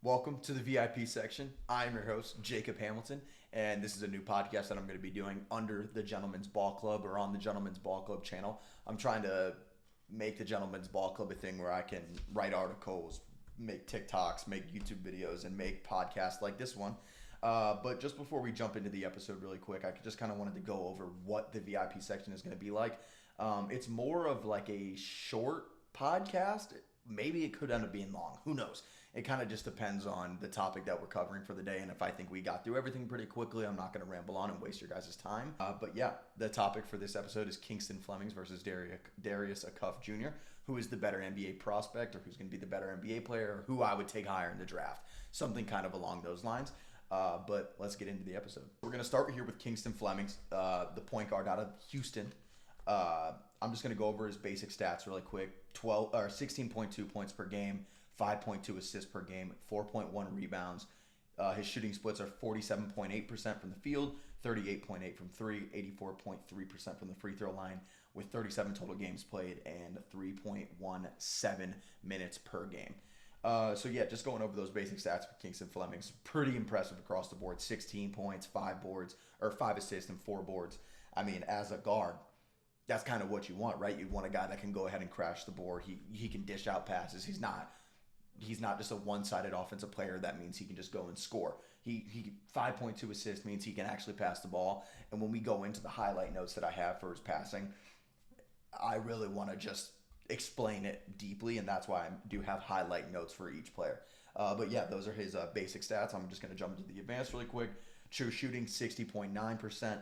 Welcome to the VIP section. I am your host, Jacob Hamilton, and this is a new podcast that I'm going to be doing under the Gentlemen's Ball Club or on the Gentlemen's Ball Club channel. I'm trying to make the Gentlemen's Ball Club a thing where I can write articles, make TikToks, make YouTube videos, and make podcasts like this one. But just before we jump into the episode really quick, I just kind of wanted to go over what the VIP section is going to be like. It's more of like a short podcast. Maybe it could end up being long. Who knows? It kind of just depends on the topic that we're covering for the day. And if I think we got through everything pretty quickly, I'm not going to ramble on and waste your guys' time. But yeah, the topic for this episode is Kingston Flemings versus Darius Acuff Jr., who is the better NBA prospect, or who's going to be the better NBA player, or who I would take higher in the draft. Something kind of along those lines. But let's get into the episode. We're going to start here with Kingston Flemings, the point guard out of Houston. I'm just going to go over his basic stats really quick. 16.2 points per game, 5.2 assists per game, 4.1 rebounds. His shooting splits are 47.8% from the field, 38.8 from three, 84.3% from the free throw line, with 37 total games played and 3.17 minutes per game. So yeah, just going over those basic stats for Kingston Flemings, pretty impressive across the board. 16 points, 5 assists, and 4 boards. I mean, as a guard, that's kind of what you want, right? You want a guy that can go ahead and crash the board. He can dish out passes. He's not just a one-sided offensive player. That means he can just go and score. He 5.2 assists means he can actually pass the ball. And when we go into the highlight notes that I have for his passing, I really want to just explain it deeply, and that's why I do have highlight notes for each player. But yeah, those are his basic stats. I'm just going to jump into the advanced really quick. True shooting, 60.9%.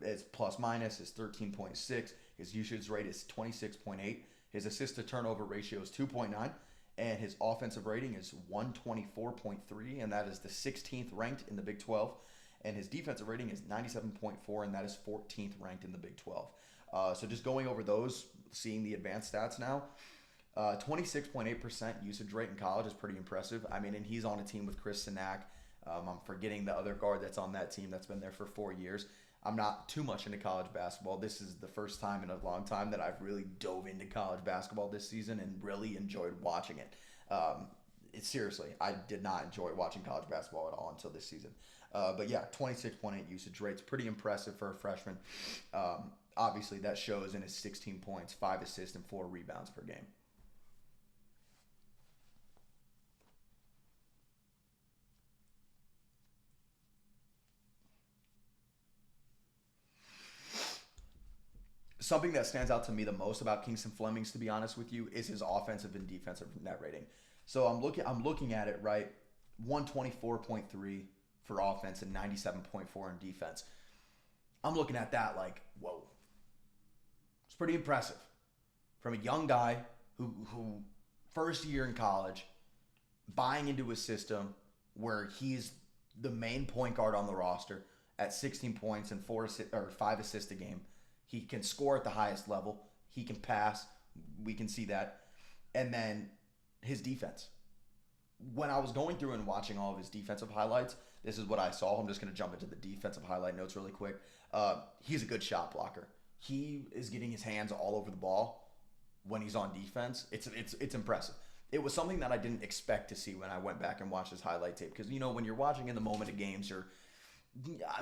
His plus minus is 13.6. His usage rate is 26.8. His assist to turnover ratio is 2.9. And his offensive rating is 124.3. And that is the 16th ranked in the Big 12. And his defensive rating is 97.4. And that is 14th ranked in the Big 12. So just going over those, seeing the advanced stats now. 26.8% usage rate in college is pretty impressive. I mean, and he's on a team with Chris Sinak. I'm forgetting the other guard that's on that team that's been there for 4 years. I'm not too much into college basketball. This is the first time in a long time that I've really dove into college basketball this season and really enjoyed watching it. Seriously, I did not enjoy watching college basketball at all until this season. But yeah, 26.8 usage rate's pretty impressive for a freshman. Obviously, that shows in his 16 points, 5 assists, and 4 rebounds per game. Something that stands out to me the most about Kingston Flemings, to be honest with you, is his offensive and defensive net rating. So I'm looking at it, right. 124.3 for offense and 97.4 in defense. I'm looking at that like, whoa. It's pretty impressive. From a young guy who first year in college, buying into a system where he's the main point guard on the roster at 16 points and 5 assists a game. He can score at the highest level. He can pass. We can see that. And then his defense. When I was going through and watching all of his defensive highlights, this is what I saw. I'm just going to jump into the defensive highlight notes really quick. He's a good shot blocker. He is getting his hands all over the ball when he's on defense. It's impressive. It was something that I didn't expect to see when I went back and watched his highlight tape. Because, when you're watching in the moment of games,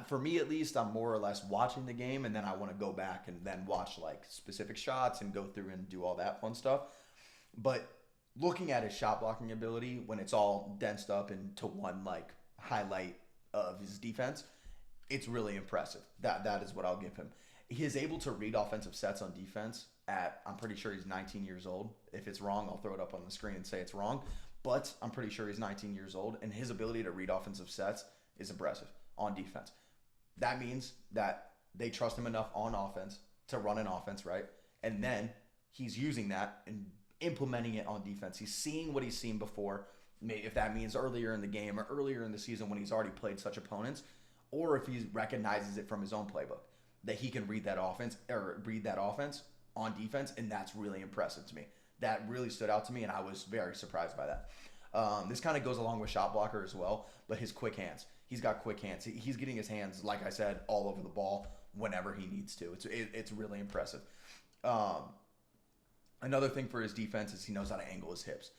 for me at least, I'm more or less watching the game, and then I want to go back and then watch like specific shots and go through and do all that fun stuff. But looking at his shot blocking ability when it's all densed up into one like highlight of his defense, it's really impressive. That is what I'll give him. He is able to read offensive sets on defense I'm pretty sure he's 19 years old. If it's wrong, I'll throw it up on the screen and say it's wrong. But I'm pretty sure he's 19 years old, and his ability to read offensive sets is impressive on defense. That means that they trust him enough on offense to run an offense, right? And then he's using that and implementing it on defense. He's seeing what he's seen before, if that means earlier in the game or earlier in the season when he's already played such opponents, or if he recognizes it from his own playbook, that he can read that offense on defense, and that's really impressive to me. That really stood out to me, and I was very surprised by that. This kind of goes along with shot blocker as well, but his quick hands. He's got quick hands. He's getting his hands, like I said, all over the ball whenever he needs to. It's really impressive. Another thing for his defense is he knows how to angle his hips.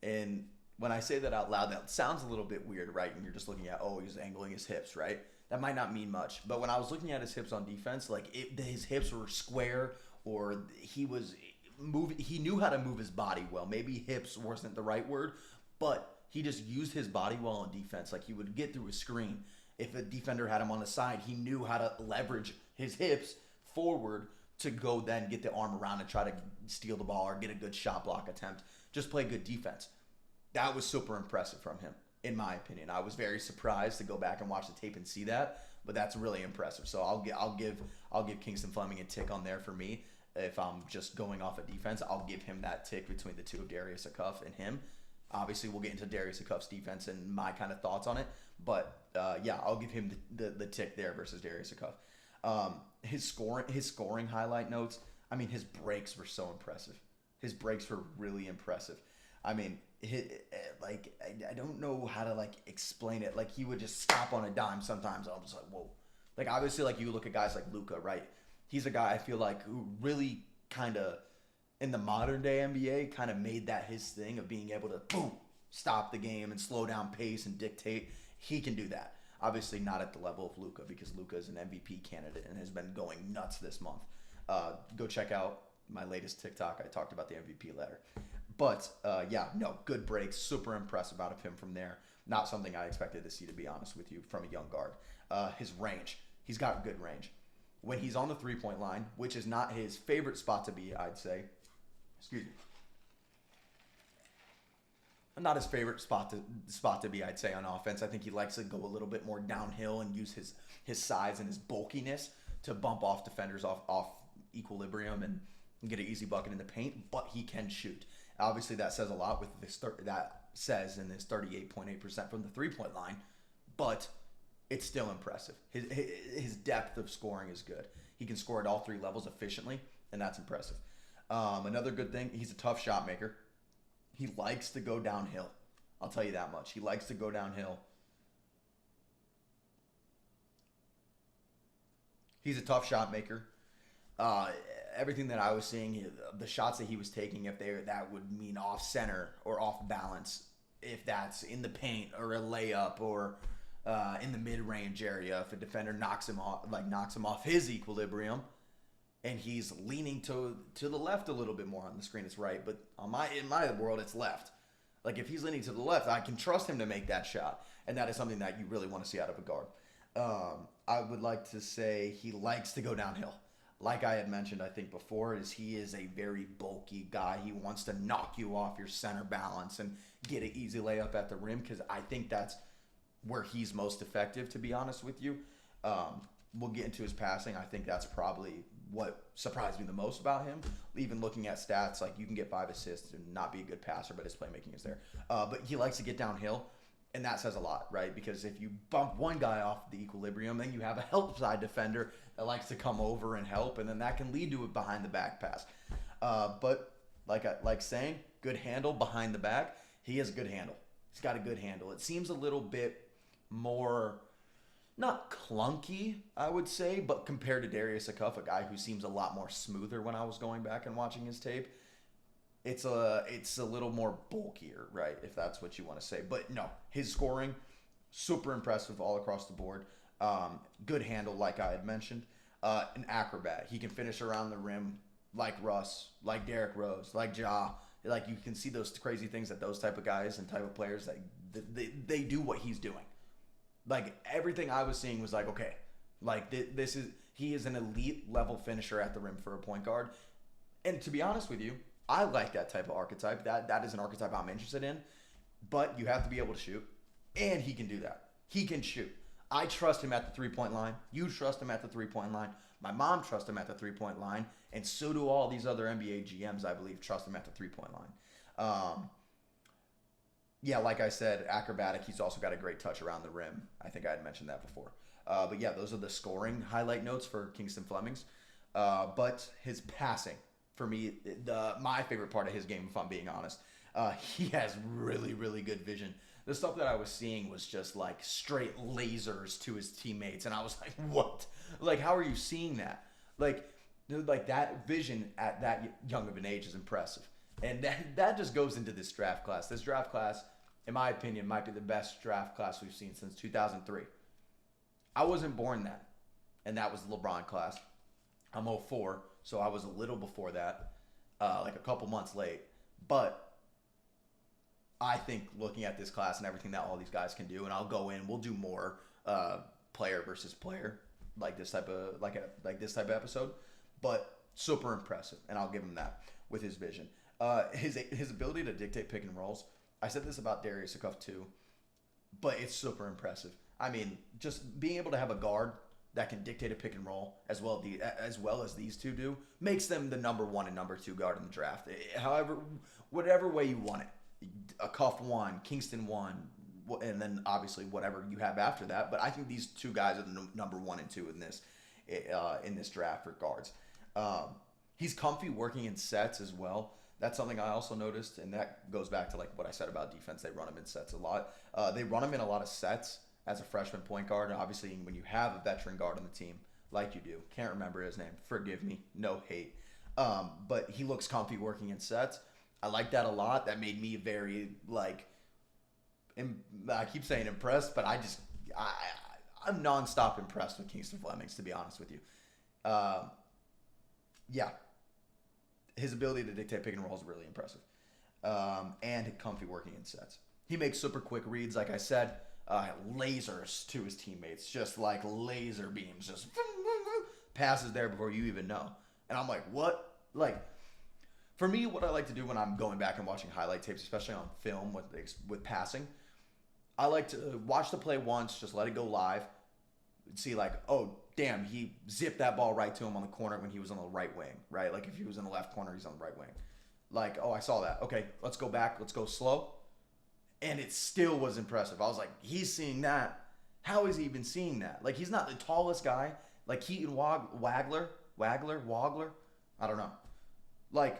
And When I say that out loud, that sounds a little bit weird, right? And you're just looking at, oh, he's angling his hips, right? That might not mean much. But when I was looking at his hips on defense, his hips were square, or he knew how to move his body well. Maybe hips wasn't the right word, but he just used his body well on defense. Like, he would get through a screen. If a defender had him on the side, he knew how to leverage his hips forward to go then get the arm around and try to steal the ball or get a good shot block attempt. Just play good defense. That was super impressive from him, in my opinion. I was very surprised to go back and watch the tape and see that, but that's really impressive. So I'll give Kingston Fleming a tick on there for me. If I'm just going off of defense, I'll give him that tick between the two of Darius Acuff and him. Obviously, we'll get into Darius Acuff's defense and my kind of thoughts on it, but yeah, I'll give him the tick there versus Darius Acuff. His scoring highlight notes. I mean, his breaks were so impressive. His breaks were really impressive. I mean, I don't know how to explain it. Like, he would just stop on a dime sometimes. I'm just like, whoa. Like, obviously, you look at guys like Luka, right? He's a guy I feel like who really kind of in the modern day NBA kind of made that his thing of being able to boom stop the game and slow down pace and dictate. He can do that. Obviously, not at the level of Luka, because Luka is an MVP candidate and has been going nuts this month. Go check out my latest TikTok. I talked about the MVP letter. But, yeah, no, good breaks. Super impressive out of him from there. Not something I expected to see, to be honest with you, from a young guard. His range. He's got good range. When he's on the three-point line, which is not his favorite spot to be, I'd say. Excuse me. Not his favorite spot to be, I'd say, on offense. I think he likes to go a little bit more downhill and use his size and his bulkiness to bump off defenders off equilibrium and get an easy bucket in the paint, but he can shoot. Obviously, that says a lot with that says in his 38.8% from the three-point line, but it's still impressive. His depth of scoring is good. He can score at all three levels efficiently, and that's impressive. Another good thing, he's a tough shot maker. He likes to go downhill. I'll tell you that much. He likes to go downhill. He's a tough shot maker. Everything that I was seeing, the shots that he was taking, that would mean off center or off balance, if that's in the paint or a layup or in the mid-range area, if a defender knocks him off his equilibrium, and he's leaning to the left a little bit more on the screen, it's right. But in my world, it's left. Like, if he's leaning to the left, I can trust him to make that shot, and that is something that you really want to see out of a guard. I would like to say he likes to go downhill. Like I had mentioned, I think before, he is a very bulky guy. He wants to knock you off your center balance and get an easy layup at the rim, because I think that's where he's most effective, to be honest with you. We'll get into his passing. I think that's probably what surprised me the most about him. Even looking at stats, like, you can get 5 assists and not be a good passer, but his playmaking is there. But he likes to get downhill, and that says a lot, right? Because if you bump one guy off the equilibrium, then you have a help side defender that likes to come over and help, and then that can lead to a behind the back pass. But like saying, good handle behind the back. He has a good handle. He's got a good handle. It seems a little bit more, not clunky, I would say, but compared to Darius Acuff, a guy who seems a lot more smoother when I was going back and watching his tape, it's a little more bulkier, right, if that's what you want to say. But no, his scoring, super impressive all across the board. Good handle, like I had mentioned. An acrobat. He can finish around the rim like Russ, like Derrick Rose, like Ja. Like, you can see those crazy things that those type of guys and type of players, they do what he's doing. Like, everything I was seeing was like, okay, like, he is an elite level finisher at the rim for a point guard. And to be honest with you, I like that type of archetype. That is an archetype I'm interested in. But you have to be able to shoot, and he can do that. He can shoot. I trust him at the three-point line. You trust him at the three-point line. My mom trusts him at the three-point line, and so do all these other NBA GMs, I believe, trust him at the three-point line. Yeah, like I said, acrobatic. He's also got a great touch around the rim. I think I had mentioned that before. But yeah, those are the scoring highlight notes for Kingston Flemings. But his passing, for me, my favorite part of his game, if I'm being honest, he has really, really good vision. The stuff that I was seeing was just like straight lasers to his teammates, and I was like, what? Like, how are you seeing that? Like that vision at that young of an age is impressive. And that just goes into this draft class. This draft class, in my opinion, might be the best draft class we've seen since 2003. I wasn't born then, and that was the LeBron class. I'm '04, so I was a little before that, like a couple months late. But I think looking at this class and everything that all these guys can do, and I'll go in, we'll do more player versus player like this type of this type of episode, but super impressive, and I'll give him that with his vision, his ability to dictate pick and rolls. I said this about Darius Acuff too, but it's super impressive. I mean, just being able to have a guard that can dictate a pick and roll as well as these two do makes them the number 1 and number 2 guard in the draft. However, whatever way you want it, Acuff 1, Kingston 1, and then obviously whatever you have after that. But I think these two guys are the number 1 and 2 in this draft for guards. He's comfy working in sets as well. That's something I also noticed, and that goes back to like what I said about defense. They run him in sets a lot. They run him in a lot of sets as a freshman point guard. And obviously, when you have a veteran guard on the team, like you do, can't remember his name. Forgive me, no hate. But he looks comfy working in sets. I like that a lot. That made me very like. I keep saying impressed, but I'm nonstop impressed with Kingston Flemings, to be honest with you. Yeah. His ability to dictate pick and roll is really impressive. And comfy working in sets. He makes super quick reads, like I said. Lasers to his teammates. Just like laser beams. Just passes there before you even know. And I'm like, what? Like, for me, what I like to do when I'm going back and watching highlight tapes, especially on film with passing, I like to watch the play once, just let it go live, see like, oh, damn, he zipped that ball right to him on the corner when he was on the right wing, right? Like if he was in the left corner, he's on the right wing. Like, oh, I saw that. Okay, let's go back. Let's go slow. And it still was impressive. I was like, he's seeing that. How is he even seeing that? Like, he's not the tallest guy. Like Keaton Wagler. I don't know. Like,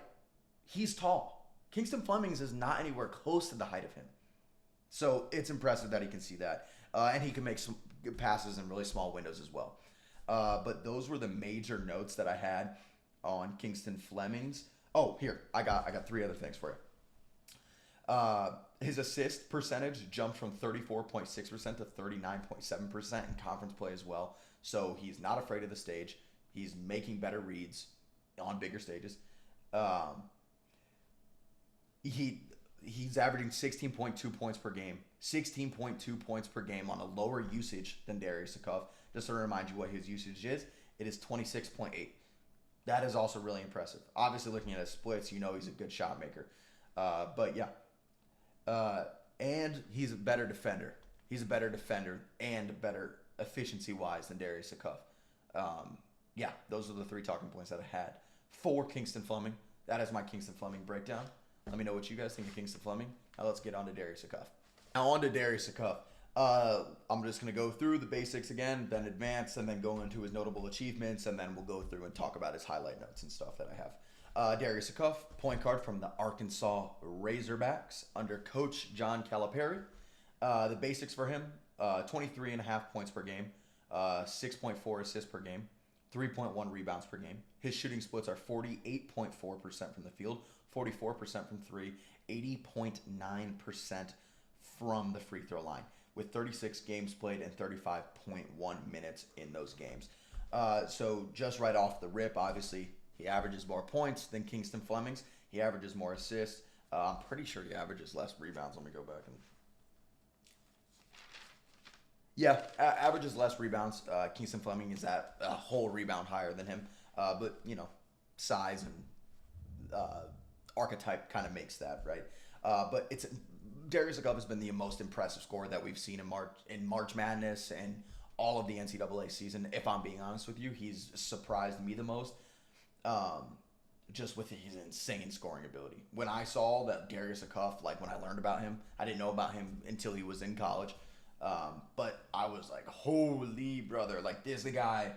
he's tall. Kingston Flemings is not anywhere close to the height of him. So it's impressive that he can see that. And he can make some good passes in really small windows as well. But those were the major notes that I had on Kingston Flemings. Oh, here, I got 3 other things for you. His assist percentage jumped from 34.6% to 39.7% in conference play as well. So he's not afraid of the stage. He's making better reads on bigger stages. He's averaging 16.2 points per game. 16.2 points per game on a lower usage than Darius Acuff. Just to remind you what his usage is, it is 26.8. That is also really impressive. Obviously, looking at his splits, you know he's a good shot maker. But yeah. And he's a better defender. He's a better defender and better efficiency-wise than Darius Acuff. Yeah, those are the 3 talking points that I had for Kingston Fleming. That is my Kingston Fleming breakdown. Let me know what you guys think of Kingston Fleming. Now let's get on to Darius Acuff. Now on to Darius Acuff. I'm just going to go through the basics again, then advance, and then go into his notable achievements, and then we'll go through and talk about his highlight notes and stuff that I have. Darius Acuff, point guard from the Arkansas Razorbacks under Coach John Calipari. The basics for him, 23.5 points per game, 6.4 assists per game, 3.1 rebounds per game. His shooting splits are 48.4% from the field, 44% from 3, 80.9% from the free throw line, with 36 games played and 35.1 minutes in those games. So just right off the rip, obviously, he averages more points than Kingston Flemings. He averages more assists. I'm pretty sure he averages less rebounds. Let me go back and... Yeah, averages less rebounds. Kingston Fleming is at a whole rebound higher than him. But, you know, size and archetype kind of makes that, right? But Darius Acuff has been the most impressive scorer that we've seen in March Madness and all of the NCAA season. If I'm being honest with you, he's surprised me the most. Just with his insane scoring ability. When I saw that Darius Acuff, like when I learned about him, I didn't know about him until he was in college. But I was like, holy brother, like this guy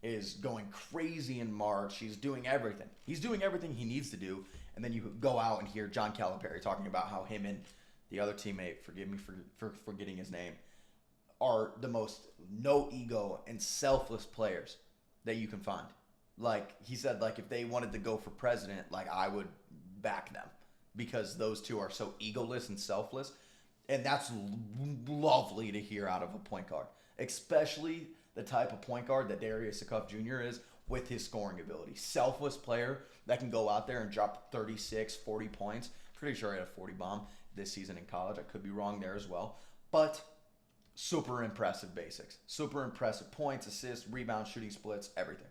is going crazy in March. He's doing everything. He's doing everything he needs to do. And then you go out and hear John Calipari talking about how him and the other teammate, forgive me for forgetting his name, are the most no ego and selfless players that you can find. Like he said, like if they wanted to go for president, like I would back them because those two are so egoless and selfless. And that's lovely to hear out of a point guard, especially the type of point guard that Darius Acuff Jr. is with his scoring ability. Selfless player that can go out there and drop 36, 40 points. Pretty sure he had a 40 bomb this season in college. I could be wrong there as well. But super impressive basics. Super impressive points, assists, rebounds, shooting splits, everything.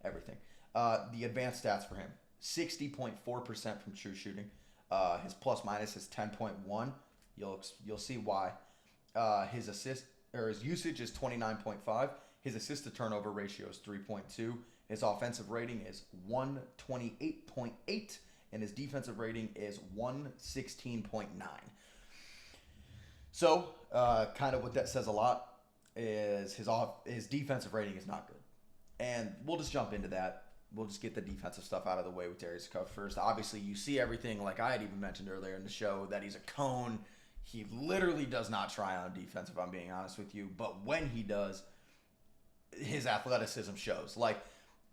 Everything. The advanced stats for him. 60.4% from true shooting. His plus minus is 10.1. You'll see why. His usage is 29.5. His assist to turnover ratio is 3.2. His offensive rating is 128.8, and his defensive rating is 116.9. So, kind of what that says a lot is his defensive rating is not good. And we'll just jump into that. We'll just get the defensive stuff out of the way with Darius Acuff first. Obviously, you see everything, like I had even mentioned earlier in the show, that he's a cone. He literally does not try on defense, if I'm being honest with you. But when he does, his athleticism shows. Like,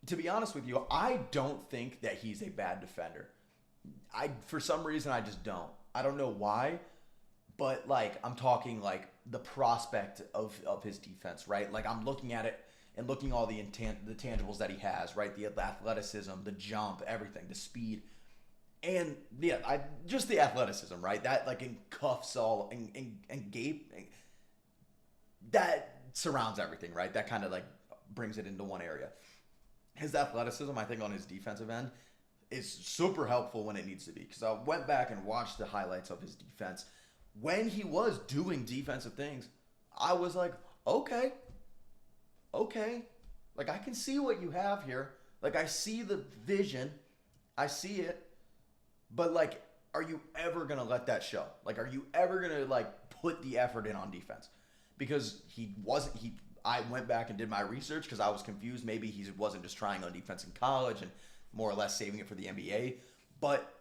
to be honest with you, I don't think that he's a bad defender. For some reason, I just don't. I don't know why. But, like, I'm talking, like, the prospect of his defense, right? Like, I'm looking at it and looking all the tangibles that he has, right? The athleticism, the jump, everything, the speed. And, yeah, just the athleticism, right? That, like, encuffs all and gape. That surrounds everything, right? That kind of, like, brings it into one area. His athleticism, I think, on his defensive end is super helpful when it needs to be. Because I went back and watched the highlights of his defense. When he was doing defensive things, I was like, okay. Like, I can see what you have here. Like, I see the vision. I see it. But, like, are you ever going to let that show? Like, are you ever going to, like, put the effort in on defense? Because I went back and did my research because I was confused. Maybe he wasn't just trying on defense in college and more or less saving it for the NBA. But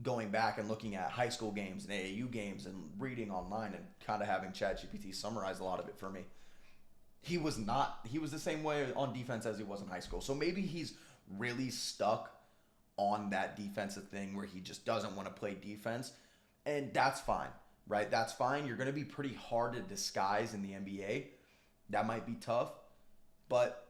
going back and looking at high school games and AAU games and reading online and kind of having ChatGPT summarize a lot of it for me, he was the same way on defense as he was in high school. So maybe he's really stuck on that defensive thing where he just doesn't want to play defense. And that's fine, right? That's fine. You're going to be pretty hard to disguise in the NBA. That might be tough, but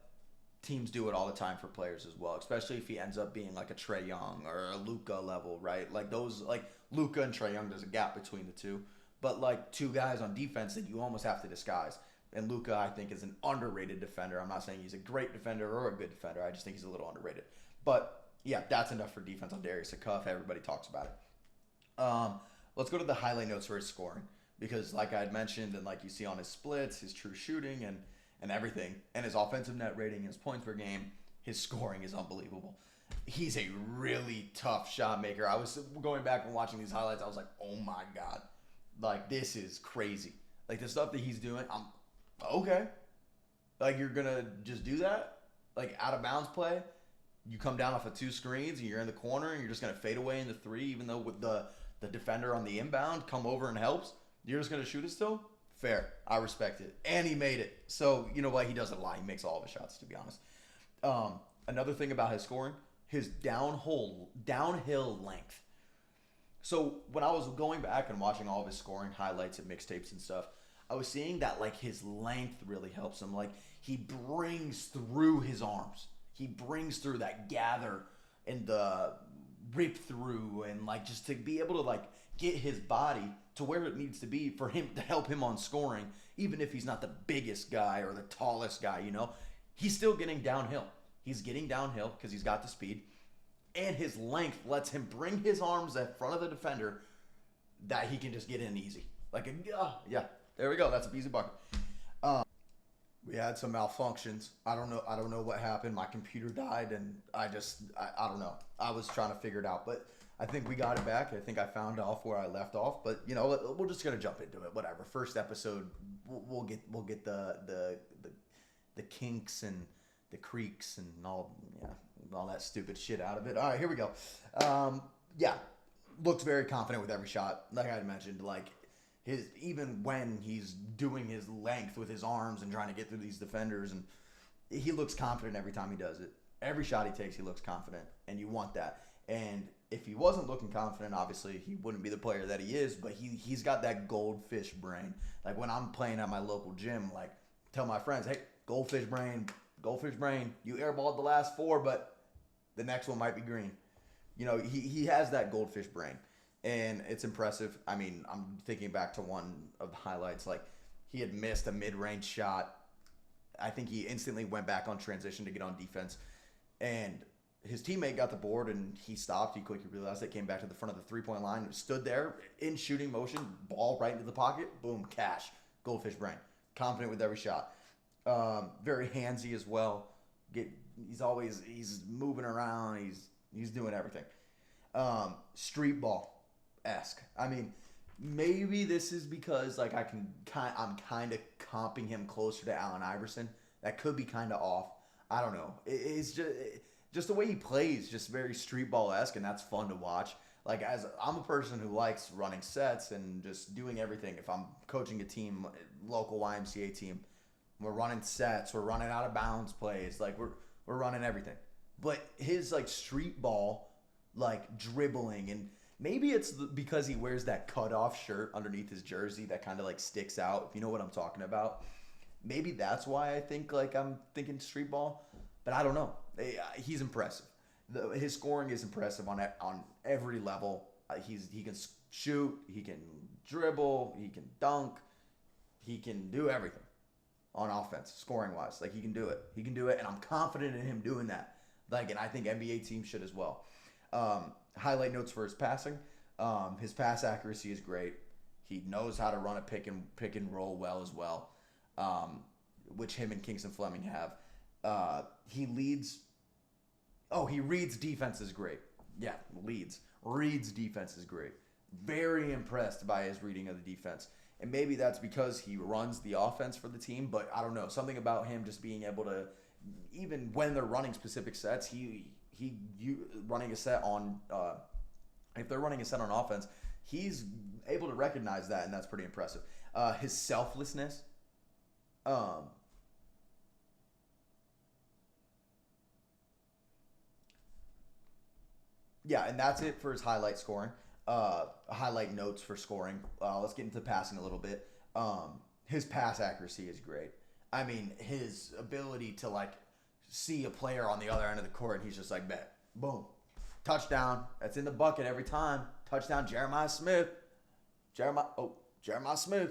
teams do it all the time for players as well, especially if he ends up being like a Trae Young or a Luka level, right? Like those, like Luka and Trae Young, there's a gap between the two. But like two guys on defense that you almost have to disguise. And Luka, I think, is an underrated defender. I'm not saying he's a great defender or a good defender. I just think he's a little underrated. But yeah, that's enough for defense on Darius Acuff. Everybody talks about it. Let's go to the highlight notes for his scoring. Because like I had mentioned, and like you see on his splits, his true shooting and everything, and his offensive net rating, his points per game, his scoring is unbelievable. He's a really tough shot maker. I was going back and watching these highlights. I was like, oh my God. Like, this is crazy. Like, the stuff that he's doing, I'm okay. Like, you're going to just do that? Like, out of bounds play? You come down off of two screens and you're in the corner and you're just going to fade away in the three, even though with the defender on the inbound come over and helps? You're just going to shoot it still? Fair. I respect it. And he made it. So, you know what? He doesn't lie. He makes all of his shots, to be honest. Another thing about his scoring, his downhill length. So, when I was going back and watching all of his scoring highlights and mixtapes and stuff, I was seeing that, like, his length really helps him. Like, he brings through his arms. He brings through that gather and the rip through and, like, just to be able to, like, get his body to where it needs to be for him to help him on scoring, even if he's not the biggest guy or the tallest guy, you know. He's still getting downhill. He's getting downhill because he's got the speed. And his length lets him bring his arms in front of the defender that he can just get in easy. Like, yeah, there we go. That's an easy bucket. We had some malfunctions. I don't know what happened. My computer died, and I don't know. I was trying to figure it out, but I think we got it back. I think I found off where I left off, but you know, we're just gonna jump into it. Whatever. First episode, we'll get the kinks and the creaks and all that stupid shit out of it. All right, here we go. Yeah, looks very confident with every shot. Like I mentioned, like even when he's doing his length with his arms and trying to get through these defenders, and he looks confident every time he does it. Every shot he takes, he looks confident, and you want that. And if he wasn't looking confident, obviously he wouldn't be the player that he is, but he's got that goldfish brain. Like when I'm playing at my local gym, like tell my friends, hey, goldfish brain, you airballed the last 4, but the next one might be green. You know, he has that goldfish brain, and it's impressive. I mean, I'm thinking back to one of the highlights, like he had missed a mid-range shot. I think he instantly went back on transition to get on defense, and his teammate got the board, and he stopped. He quickly realized it, came back to the front of the three-point line, stood there in shooting motion, ball right into the pocket, boom, cash, goldfish brain, confident with every shot. Very handsy as well. He's moving around. He's doing everything. Street ball esque. I mean, maybe this is because like I'm kind of comping him closer to Allen Iverson. That could be kind of off. I don't know. It's just the way he plays, just very street ball esque, and that's fun to watch. Like as I'm a person who likes running sets and just doing everything. If I'm coaching a team, local YMCA team, we're running sets, we're running out of bounds plays, like we're running everything. But his like street ball, like dribbling, and maybe it's because he wears that cutoff shirt underneath his jersey that kind of like sticks out. If you know what I'm talking about, maybe that's why I think like I'm thinking street ball. But I don't know. He's impressive. His scoring is impressive on every level. He can shoot, he can dribble, he can dunk, he can do everything on offense, scoring wise. Like he can do it. He can do it, and I'm confident in him doing that. Like, and I think NBA teams should as well. Highlight notes for his passing. His pass accuracy is great. He knows how to run a pick and roll well as well, which him and Kingston Fleming have. He leads. Oh, he reads defense is great. Yeah, reads defense is great. Very impressed by his reading of the defense. And maybe that's because he runs the offense for the team, but I don't know. Something about him just being able to, even when they're running specific sets, running a set on, if they're running a set on offense, he's able to recognize that, and that's pretty impressive. His selflessness, yeah, and that's it for his highlight scoring. Highlight notes for scoring. Let's get into passing a little bit. His pass accuracy is great. I mean, his ability to like see a player on the other end of the court, and he's just like, bet, boom, touchdown. That's in the bucket every time. Touchdown, Jeremiah Smith. Jeremiah Smith.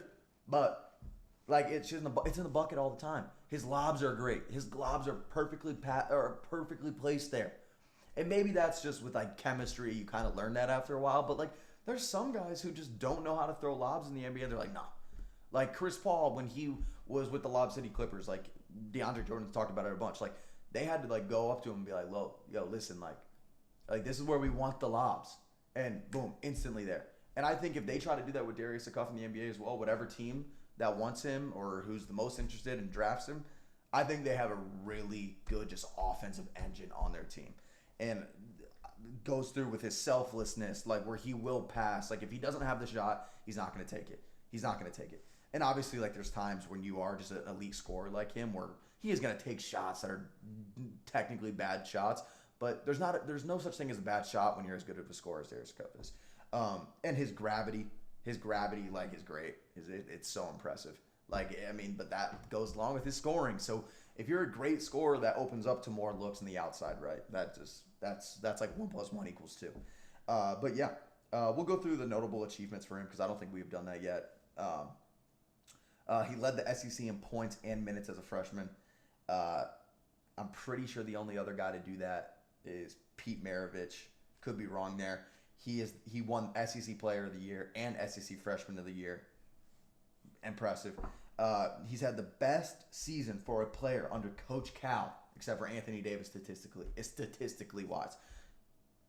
But like it's in the bucket all the time. His lobs are great. His lobs are perfectly placed there. And maybe that's just with like chemistry, you kind of learn that after a while. But like, there's some guys who just don't know how to throw lobs in the NBA. They're like, nah. Like Chris Paul, when he was with the Lob City Clippers, like DeAndre Jordan's talked about it a bunch. Like they had to like go up to him and be like, yo, listen, like this is where we want the lobs, and boom, instantly there. And I think if they try to do that with Darius Acuff in the NBA as well, whatever team that wants him or who's the most interested and drafts him, I think they have a really good just offensive engine on their team. And goes through with his selflessness, like where he will pass. Like if he doesn't have the shot, he's not going to take it. And obviously, like there's times when you are just an elite scorer like him, where he is going to take shots that are technically bad shots. But there's no such thing as a bad shot when you're as good of a scorer as Darius Acuff is. And his gravity like is great. It's so impressive. Like I mean, but that goes along with his scoring. So if you're a great scorer, that opens up to more looks on the outside, right? That's like 1 + 1 = 2. But yeah, we'll go through the notable achievements for him because I don't think we've done that yet. He led the SEC in points and minutes as a freshman. I'm pretty sure the only other guy to do that is Pete Maravich. Could be wrong there. He won SEC Player of the Year and SEC Freshman of the Year. Impressive. He's had the best season for a player under Coach Cal, except for Anthony Davis statistically wise.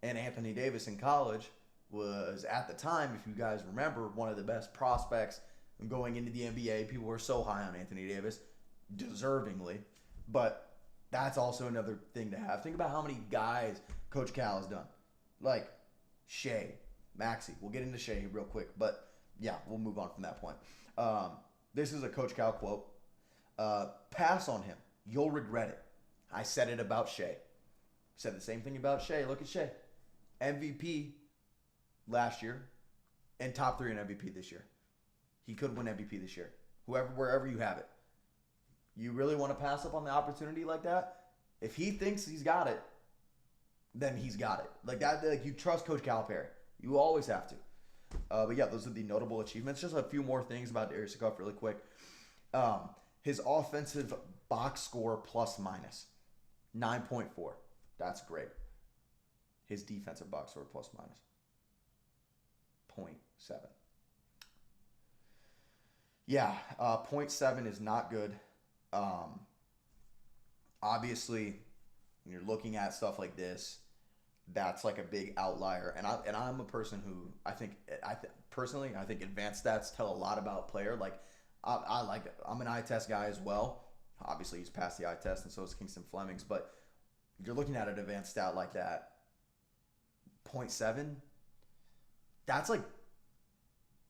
And Anthony Davis in college was, at the time, if you guys remember, one of the best prospects going into the NBA. People were so high on Anthony Davis, deservingly. But that's also another thing to have. Think about how many guys Coach Cal has done. Like Shea, Maxey. We'll get into Shea real quick. But yeah, we'll move on from that point. This is a Coach Cal quote. Pass on him. You'll regret it. I said it about Shea. Said the same thing about Shea. Look at Shea. MVP last year and top 3 in MVP this year. He could win MVP this year. Wherever you have it. You really want to pass up on the opportunity like that? If he thinks he's got it, then he's got it. Like that, like you trust Coach Calipari. You always have to. But yeah, those are the notable achievements. Just a few more things about Darius Acuff really quick. His offensive box score plus minus 9.4. That's great. His defensive box score plus minus 0.7. Yeah, 0.7 is not good. Obviously, when you're looking at stuff like this, that's like a big outlier. And I'm a person who personally I think advanced stats tell a lot about a player. Like I'm an eye test guy as well. Obviously, he's passed the eye test, and so is Kingston Flemings. But if you're looking at an advanced stat like that, 0.7, that's like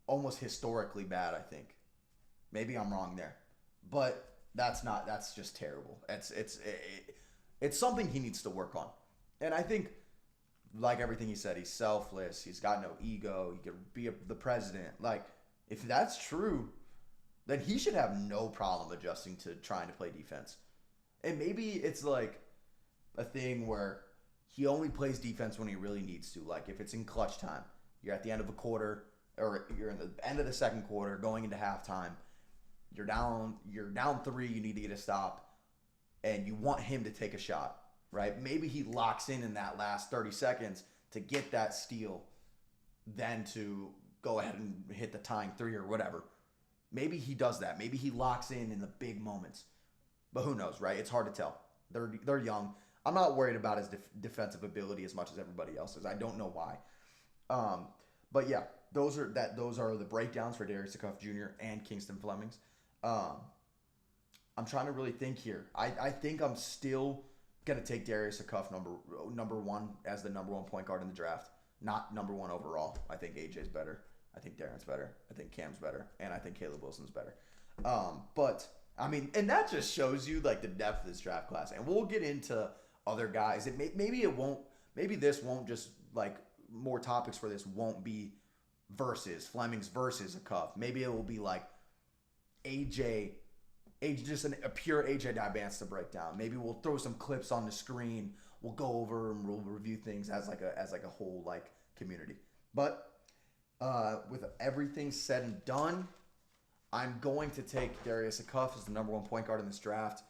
almost historically bad, I think. Maybe I'm wrong there, but that's just terrible. It's something he needs to work on. And I think, like everything he said, he's selfless. He's got no ego. He could be the president. Like, if that's true, then he should have no problem adjusting to trying to play defense. And maybe it's like a thing where he only plays defense when he really needs to. Like, if it's in clutch time, you're at the end of a quarter, or you're in the end of the second quarter, going into halftime. You're down 3, you need to get a stop, and you want him to take a shot, right? Maybe he locks in that last 30 seconds to get that steal, then to go ahead and hit the tying 3 or whatever. Maybe he does that. Maybe he locks in the big moments. But who knows, right? It's hard to tell. They're young. I'm not worried about his defensive ability as much as everybody else is. I don't know why. But yeah, those are the breakdowns for Darius Acuff Jr. and Kingston Flemings. I'm trying to really think here. I think I'm still gonna take Darius Acuff number 1 as the number 1 point guard in the draft. Not number 1 overall. I think AJ's better. I think Darren's better. I think Cam's better, and I think Caleb Wilson's better. But I mean, and that just shows you like the depth of this draft class. And we'll get into other guys. Maybe this won't just like more topics for this won't be Flemings versus Acuff. Maybe it will be like AJ, just a pure AJ Dybance to break down. Maybe we'll throw some clips on the screen. We'll go over and we'll review things as like a whole like community. But with everything said and done, I'm going to take Darius Acuff as the number 1 point guard in this draft.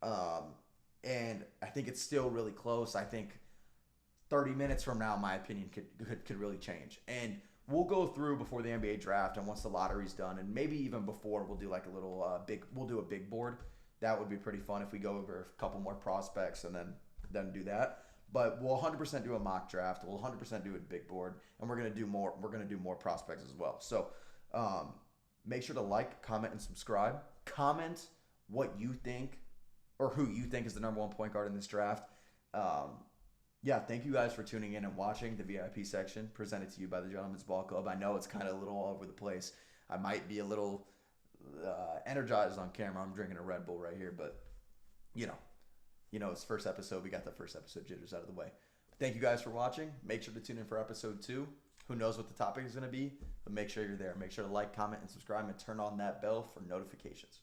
And I think it's still really close. I think 30 minutes from now, my opinion could really change. And we'll go through before the NBA draft and once the lottery's done, and maybe even before, we'll do like a little we'll do a big board. That would be pretty fun if we go over a couple more prospects and then do that. But we'll 100% do a mock draft. We'll 100% do a big board, and we're gonna do more prospects as well. So make sure to like, comment, and subscribe. Comment what you think or who you think is the number 1 point guard in this draft. Yeah, thank you guys for tuning in and watching the VIP section presented to you by the Gentlemen's Ball Club. I know it's kind of a little all over the place. I might be a little energized on camera. I'm drinking a Red Bull right here, but you know, it's first episode. We got the first episode jitters out of the way. Thank you guys for watching. Make sure to tune in for episode 2. Who knows what the topic is going to be, but make sure you're there. Make sure to like, comment, and subscribe, and turn on that bell for notifications.